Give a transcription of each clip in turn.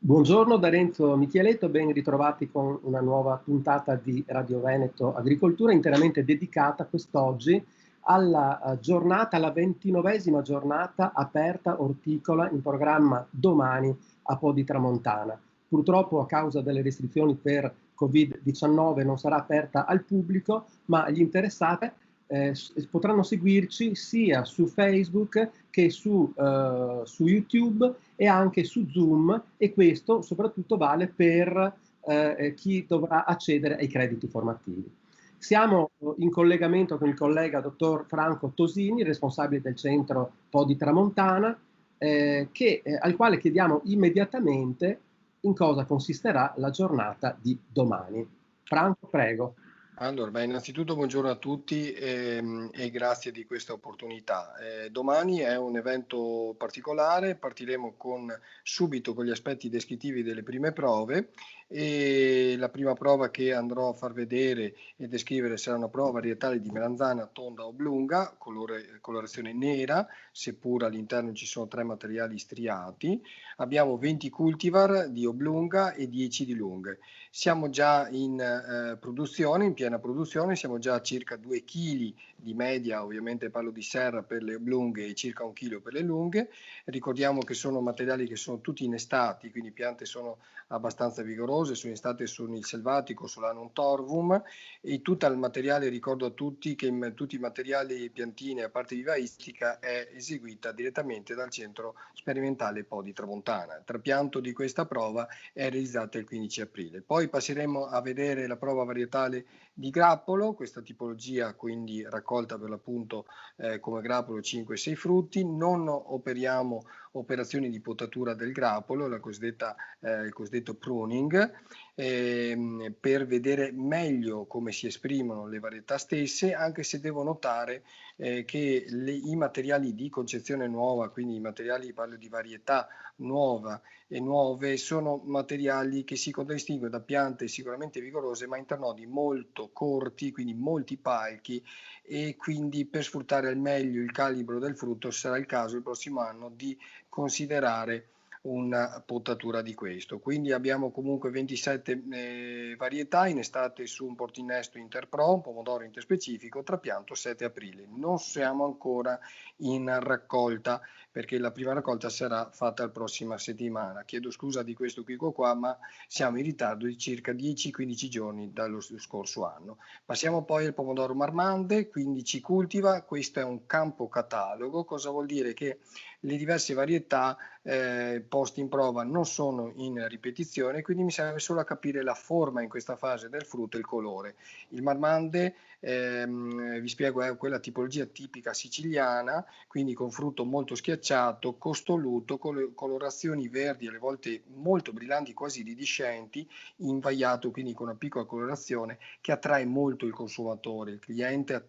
Buongiorno da Renzo Michieletto, ben ritrovati con una nuova puntata di Radio Veneto Agricoltura interamente dedicata quest'oggi alla giornata, alla 29esima giornata aperta orticola in programma domani a Po di Tramontana. Purtroppo a causa delle restrizioni per Covid-19 non sarà aperta al pubblico, ma gli interessati potranno seguirci sia su Facebook che su YouTube e anche su Zoom, e questo soprattutto vale per chi dovrà accedere ai crediti formativi. Siamo in collegamento con il collega dottor Franco Tosini, responsabile del centro Po di Tramontana, al quale chiediamo immediatamente in cosa consisterà la giornata di domani. Franco, prego. Allora, innanzitutto buongiorno a tutti e grazie di questa opportunità. Domani è un evento particolare, partiremo subito con gli aspetti descrittivi delle prime prove, e la prima prova che andrò a far vedere e descrivere sarà una prova varietale di melanzana tonda oblunga, colorazione nera, seppur all'interno ci sono 3 materiali striati. Abbiamo 20 cultivar di oblunga e 10 di lunghe. Siamo già in produzione, in piena produzione, siamo già a circa 2 kg di media, ovviamente parlo di serra per le oblunghe e circa 1 chilo per le lunghe. Ricordiamo che sono materiali che sono tutti innestati, quindi piante sono abbastanza vigorose, sono innestate sul selvatico, Solanum torvum, e tutto il materiale, ricordo a tutti che tutti i materiali piantine a parte vivaistica è eseguita direttamente dal centro sperimentale Po di Tramontana. Il trapianto di questa prova è realizzata il 15 aprile. Poi passeremo a vedere la prova varietale di grappolo, questa tipologia quindi raccolta per l'appunto come grappolo 5-6 frutti. Non operiamo operazioni di potatura del grappolo, il cosiddetto pruning, per vedere meglio come si esprimono le varietà stesse, anche se devo notare che i materiali di concezione nuova, quindi i materiali, parlo di varietà nuova e nuove, sono materiali che si contraddistinguono da piante sicuramente vigorose ma internodi molto corti, quindi molti palchi, e quindi per sfruttare al meglio il calibro del frutto sarà il caso il prossimo anno di considerare una potatura di questo. Quindi abbiamo comunque 27 varietà innestate su un portinnesto Interpro, un pomodoro interspecifico, trapianto 7 aprile. Non siamo ancora in raccolta perché la prima raccolta sarà fatta la prossima settimana. Chiedo scusa di questo quico qua, ma siamo in ritardo di circa 10-15 giorni dallo scorso anno. Passiamo poi al pomodoro marmande, 15 cultiva, questo è un campo catalogo, cosa vuol dire? Che le diverse varietà poste in prova non sono in ripetizione, quindi mi serve solo a capire la forma in questa fase del frutto e il colore. Il marmande, vi spiego, è quella tipologia tipica siciliana, quindi con frutto molto schiacciato, costoluto, con le colorazioni verdi alle volte molto brillanti, quasi iridescenti, invaiato, quindi con una piccola colorazione che attrae molto il consumatore. Il cliente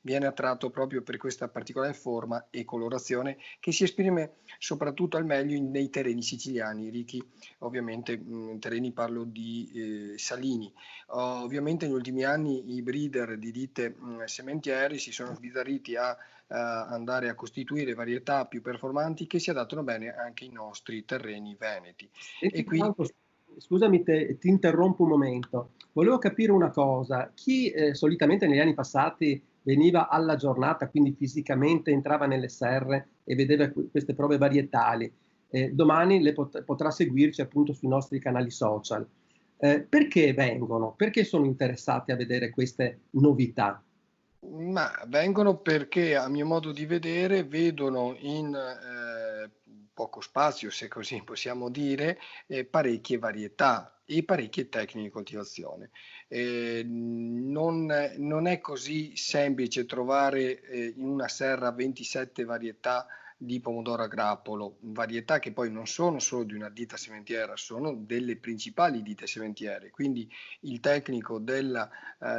viene attratto proprio per questa particolare forma e colorazione che si esprime soprattutto al meglio nei terreni siciliani, ricchi ovviamente, terreni, parlo di salini. Ovviamente negli ultimi anni i breeder di ditte sementieri si sono sbizzarriti a andare a costituire varietà più performanti che si adattano bene anche ai nostri terreni veneti. Senti, E qui Franco, scusami, ti interrompo un momento. Volevo capire una cosa. Chi solitamente negli anni passati veniva alla giornata, quindi fisicamente entrava nelle serre e vedeva queste prove varietali, domani potrà seguirci appunto sui nostri canali social. Perché vengono? Perché sono interessati a vedere queste novità? Ma vengono perché, a mio modo di vedere, vedono in poco spazio, se così possiamo dire, parecchie varietà e parecchie tecniche di coltivazione. Non è così semplice trovare in una serra 27 varietà di pomodoro a grappolo, varietà che poi non sono solo di una ditta sementiera, sono delle principali ditte sementiere. Quindi il tecnico della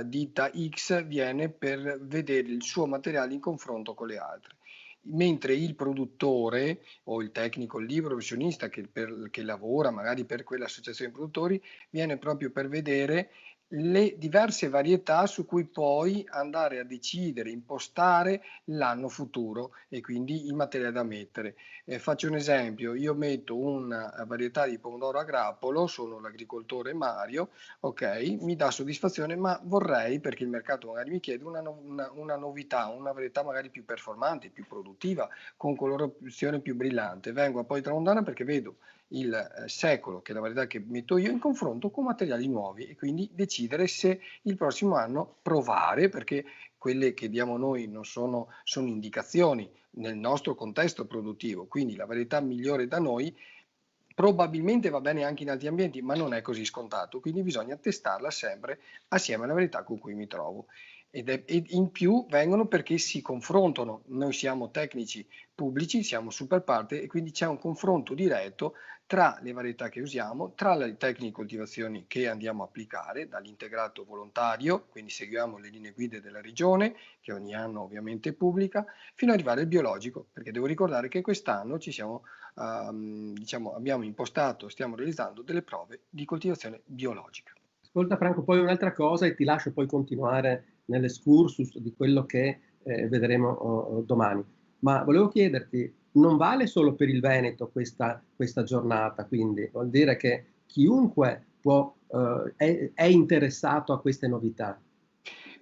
ditta X viene per vedere il suo materiale in confronto con le altre, mentre il produttore o il tecnico, il libero professionista che lavora magari per quell'associazione di produttori, viene proprio per vedere le diverse varietà su cui poi andare a decidere, impostare l'anno futuro e quindi il materiale da mettere. Faccio un esempio, io metto una varietà di pomodoro a grappolo, sono l'agricoltore Mario, ok, mi dà soddisfazione, ma vorrei, perché il mercato magari mi chiede, una novità, una varietà magari più performante, più produttiva, con colorazione più brillante. Vengo a poi Tramontana perché vedo il secolo, che è la varietà che metto io, in confronto con materiali nuovi e quindi decidere se il prossimo anno provare, perché quelle che diamo noi non sono indicazioni nel nostro contesto produttivo, quindi la varietà migliore da noi probabilmente va bene anche in altri ambienti, ma non è così scontato, quindi bisogna testarla sempre assieme alla varietà con cui mi trovo. E in più vengono perché si confrontano, noi siamo tecnici pubblici, siamo super parte e quindi c'è un confronto diretto tra le varietà che usiamo, tra le tecniche di coltivazione che andiamo a applicare, dall'integrato volontario, quindi seguiamo le linee guida della regione, che ogni anno ovviamente pubblica, fino ad arrivare al biologico, perché devo ricordare che quest'anno diciamo, abbiamo impostato, stiamo realizzando delle prove di coltivazione biologica. Ascolta Franco, poi un'altra cosa e ti lascio poi continuare nell'excursus di quello che vedremo domani. Ma volevo chiederti, non vale solo per il Veneto questa giornata, quindi vuol dire che chiunque è interessato a queste novità.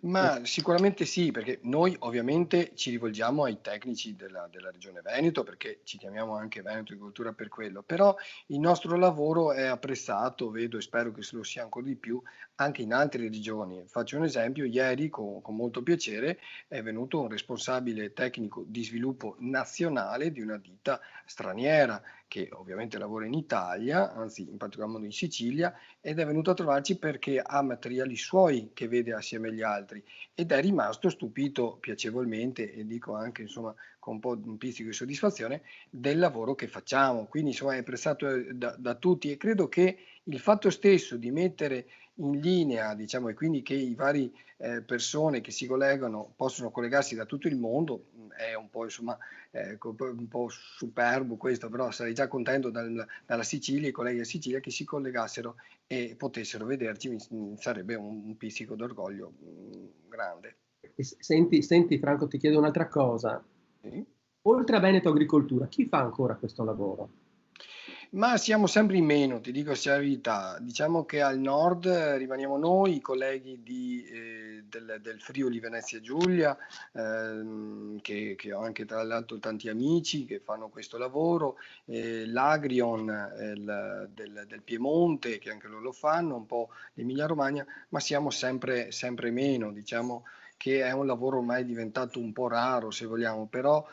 Ma sicuramente sì, perché noi ovviamente ci rivolgiamo ai tecnici della Regione Veneto, perché ci chiamiamo anche Veneto Agricoltura per quello, però il nostro lavoro è apprezzato, vedo e spero che se lo sia ancora di più, anche in altre regioni. Faccio un esempio, ieri con molto piacere è venuto un responsabile tecnico di sviluppo nazionale di una ditta straniera, che ovviamente lavora in Italia, anzi in particolar modo in Sicilia, ed è venuto a trovarci perché ha materiali suoi che vede assieme agli altri ed è rimasto stupito piacevolmente e dico anche insomma con un pizzico di soddisfazione del lavoro che facciamo, quindi insomma è apprezzato da tutti e credo che il fatto stesso di mettere in linea, diciamo, e quindi che i vari persone che si collegano possono collegarsi da tutto il mondo è un po' insomma un po' superbo questo, però sarei già contento dalla Sicilia, i colleghi a Sicilia che si collegassero e potessero vederci, sarebbe un pizzico d'orgoglio grande. Senti Franco, ti chiedo un'altra cosa. Sì. Oltre a Veneto Agricoltura, chi fa ancora questo lavoro? Ma siamo sempre in meno, ti dico sia la verità. Diciamo che al nord rimaniamo noi, i colleghi del Friuli Venezia Giulia, che ho anche tra l'altro tanti amici che fanno questo lavoro, l'Agrion del Piemonte, che anche loro lo fanno, un po' l'Emilia Romagna, ma siamo sempre meno. Diciamo che è un lavoro ormai diventato un po' raro, se vogliamo, però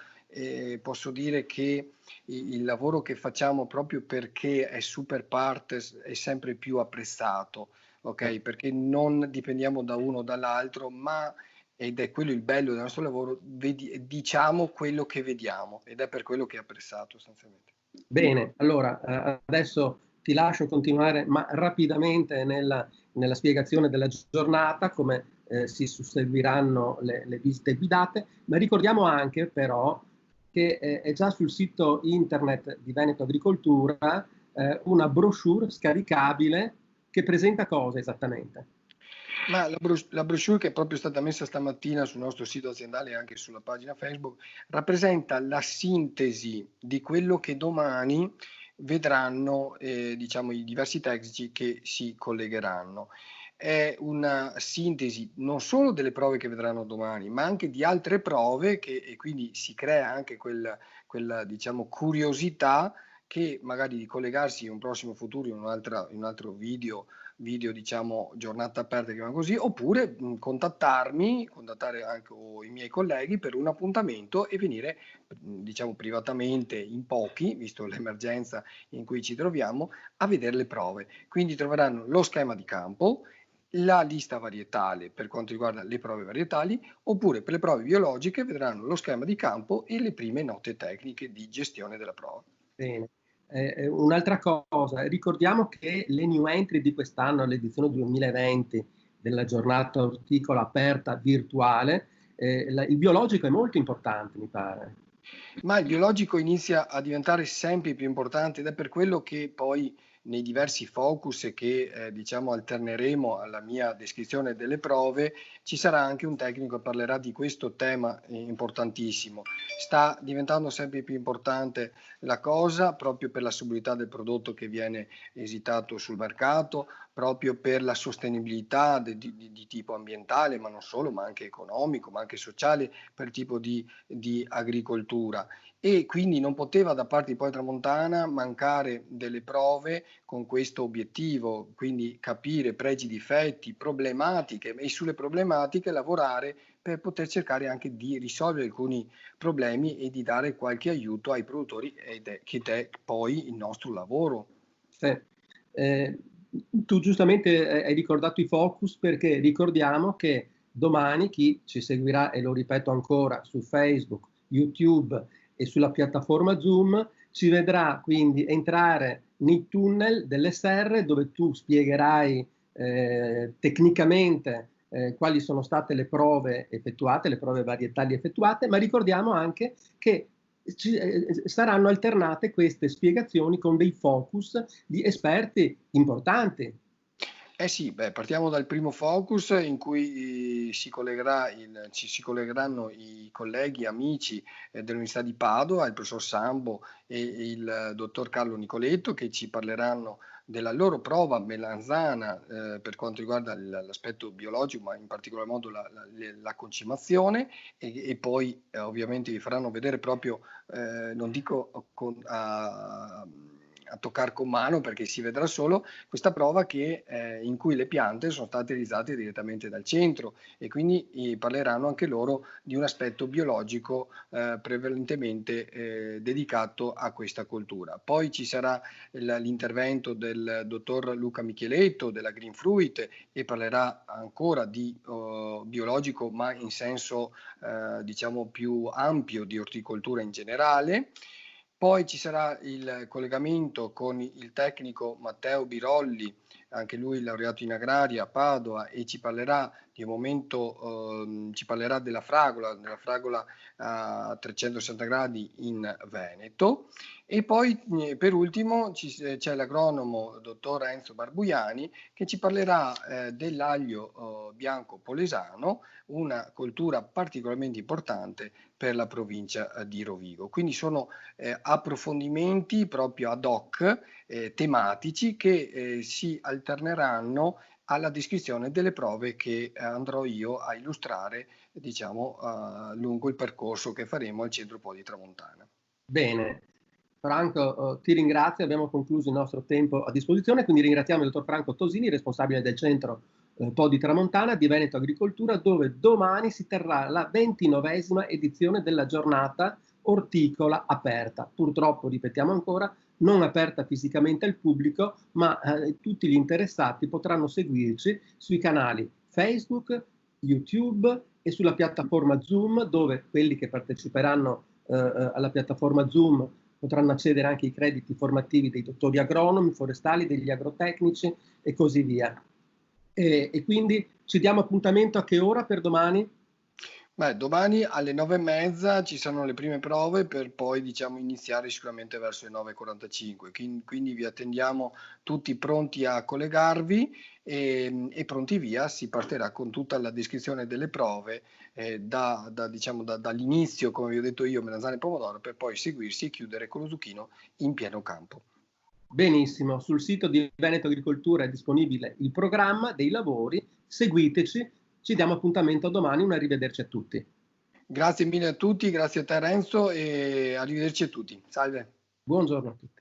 posso dire che il lavoro che facciamo proprio perché è super partes è sempre più apprezzato, ok? Perché non dipendiamo da uno o dall'altro, ma ed è quello il bello del nostro lavoro, diciamo quello che vediamo ed è per quello che è apprezzato sostanzialmente. Bene, allora adesso ti lascio continuare, ma rapidamente nella spiegazione della giornata, come si susseguiranno le visite guidate, ma ricordiamo anche però che è già sul sito internet di Veneto Agricoltura una brochure scaricabile che presenta cosa esattamente? Ma la brochure che è proprio stata messa stamattina sul nostro sito aziendale e anche sulla pagina Facebook rappresenta la sintesi di quello che domani vedranno diciamo, i diversi tecnici che si collegheranno. È una sintesi non solo delle prove che vedranno domani, ma anche di altre prove e quindi si crea anche quella diciamo, curiosità che magari di collegarsi in un prossimo futuro in un altro video diciamo giornata aperta, chiamiamo così, oppure contattare anche i miei colleghi per un appuntamento e venire diciamo privatamente in pochi, visto l'emergenza in cui ci troviamo, a vedere le prove. Quindi troveranno lo schema di campo, la lista varietale per quanto riguarda le prove varietali, oppure per le prove biologiche vedranno lo schema di campo e le prime note tecniche di gestione della prova. Bene. Un'altra cosa, ricordiamo che le new entry di quest'anno, l'edizione 2020 della giornata orticola aperta virtuale, il biologico è molto importante, mi pare. Ma il biologico inizia a diventare sempre più importante ed è per quello che poi nei diversi focus che diciamo alterneremo alla mia descrizione delle prove, ci sarà anche un tecnico che parlerà di questo tema importantissimo. Sta diventando sempre più importante la cosa proprio per la solidità del prodotto che viene esitato sul mercato, proprio per la sostenibilità di tipo ambientale, ma non solo, ma anche economico, ma anche sociale, per tipo di agricoltura. E quindi non poteva da parte di Poli Tramontana mancare delle prove con questo obiettivo, quindi capire pregi, difetti, problematiche e sulle problematiche lavorare per poter cercare anche di risolvere alcuni problemi e di dare qualche aiuto ai produttori che è poi il nostro lavoro. Tu giustamente hai ricordato i focus, perché ricordiamo che domani chi ci seguirà, e lo ripeto ancora, su Facebook, YouTube e sulla piattaforma Zoom, ci vedrà quindi entrare nei tunnel dell'SR, dove tu spiegherai tecnicamente quali sono state le prove effettuate, le prove varietali effettuate, ma ricordiamo anche che saranno alternate queste spiegazioni con dei focus di esperti importanti. Eh sì, partiamo dal primo focus in cui si collegheranno i colleghi, amici dell'Università di Padova, il professor Sambo e il dottor Carlo Nicoletto, che ci parleranno della loro prova melanzana per quanto riguarda l'aspetto biologico, ma in particolar modo la concimazione, e poi ovviamente vi faranno vedere proprio, non dico a toccare con mano, perché si vedrà solo questa prova in cui le piante sono state realizzate direttamente dal centro, e quindi parleranno anche loro di un aspetto biologico prevalentemente dedicato a questa coltura. Poi ci sarà l'intervento del dottor Luca Micheletto della Green Fruit, e parlerà ancora di biologico, ma in senso diciamo più ampio, di orticoltura in generale. Poi ci sarà il collegamento con il tecnico Matteo Birolli, anche lui laureato in agraria a Padova, e ci parlerà di un momento, ci parlerà della fragola a 360 gradi in Veneto. E poi per ultimo c'è l'agronomo dottor Enzo Barbuiani, che ci parlerà dell'aglio bianco polesano, una coltura particolarmente importante per la provincia di Rovigo. Quindi sono approfondimenti proprio ad hoc tematici che si alterneranno alla descrizione delle prove che andrò io a illustrare, diciamo, lungo il percorso che faremo al Centro Poli Tramontana. Bene, Franco, ti ringrazio, abbiamo concluso il nostro tempo a disposizione, quindi ringraziamo il dottor Franco Tosini, responsabile del Centro Podi Tramontana di Veneto Agricoltura, dove domani si terrà la 29esima edizione della giornata orticola aperta. Purtroppo, ripetiamo ancora, non aperta fisicamente al pubblico, ma tutti gli interessati potranno seguirci sui canali Facebook, YouTube e sulla piattaforma Zoom, dove quelli che parteciperanno alla piattaforma Zoom potranno accedere anche ai crediti formativi dei dottori agronomi, forestali, degli agrotecnici e così via. E quindi ci diamo appuntamento a che ora per domani? Domani alle 9:30 ci saranno le prime prove, per poi diciamo iniziare sicuramente verso le 9:45, quindi vi attendiamo tutti pronti a collegarvi e pronti via. Si partirà con tutta la descrizione delle prove dall'inizio, come vi ho detto io, melanzane e pomodoro, per poi seguirsi e chiudere con lo zucchino in pieno campo. Benissimo, sul sito di Veneto Agricoltura è disponibile il programma dei lavori, seguiteci, ci diamo appuntamento a domani, un arrivederci a tutti. Grazie mille a tutti, grazie a te Renzo, e arrivederci a tutti. Salve. Buongiorno a tutti.